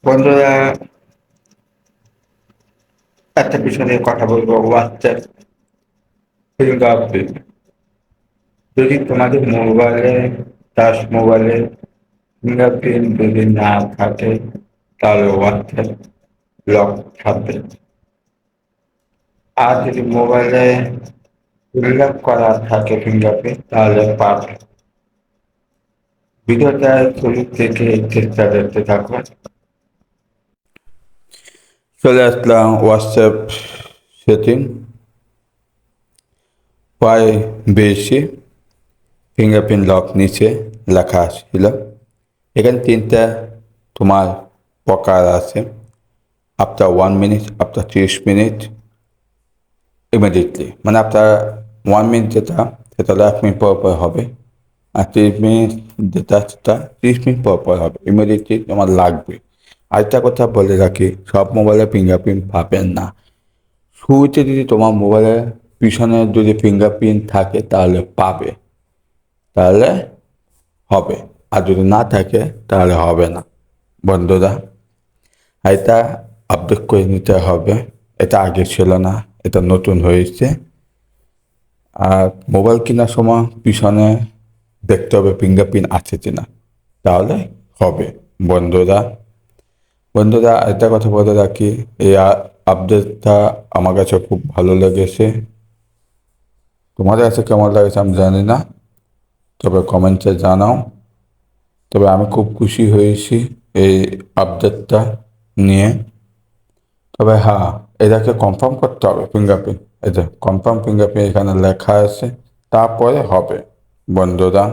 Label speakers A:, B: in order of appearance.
A: বন্ধুরা, একটা বিষয় নিয়ে কথা বলবো। WhatsApp fingerprint. যদি তোমাদের মোবাইলে ফিঙ্গারপ্রিন্ট যদি না থাকে, তাহলে হোয়াটসঅ্যাপ লক থাকবে। আর যদি মোবাইলে উল্লেখ করা থাকে ফিঙ্গারপ্রিন্ট, তাহলে পাবে। ভিডিওটা শুরু থেকে চেষ্টা করতে থাকো। চলে আসলাম হোয়াটসঅ্যাপ সেটিং, প্রায় বেশি ফিঙ্গারপ্রিন্ট লক নিচে লেখা ছিল। এখানে তিনটা তোমার প্রকার আছে: after 1 minute, after 30 minute, immediately. মানে আপনার 1 মিনিট যেটা, সেটা 1 মিনিট পর পর হবে। আর 30 মিনিট যেটা, সেটা 30 মিনিট পর পর হবে। ইমিডিয়েটলি তোমার লাগবে। আরেকটা কথা বলে রাখি, সব মোবাইলে ফিঙ্গারপ্রিন্ট পাবেন না। শুরুতে যদি তোমার মোবাইলের পিছনে যদি ফিঙ্গারপ্রিন্ট থাকে, তাহলে পাবে, তাহলে হবে। আর যদি না থাকে, তাহলে হবে না। বন্ধুরা, এটা আপডেট করে নিতে হবে। এটা আগে ছিল না, এটা নতুন হয়েছে। আর মোবাইল কেনার সময় পিছনে দেখতে হবে ফিঙ্গারপ্রিন্ট আছে কিনা, তাহলে হবে। বন্ধুরা বন্ধুরা একটা কথা বলে রাখি, এই আপডেটটা আমার কাছে খুব ভালো লেগেছে। তোমাদের কাছে কেমন লাগেছে আমি জানি না, তবে কমেন্টে জানাও। তবে আমি খুব খুশি হয়েছি এই আপডেটটা নিয়ে। তবে হ্যাঁ, এটাকে কনফার্ম করতে হবে ফিঙ্গারপ্রিন্ট। এই যে কনফার্ম ফিঙ্গারপ্রিন্ট এখানে লেখা আছে, তারপরে হবে। বন্ধুরা।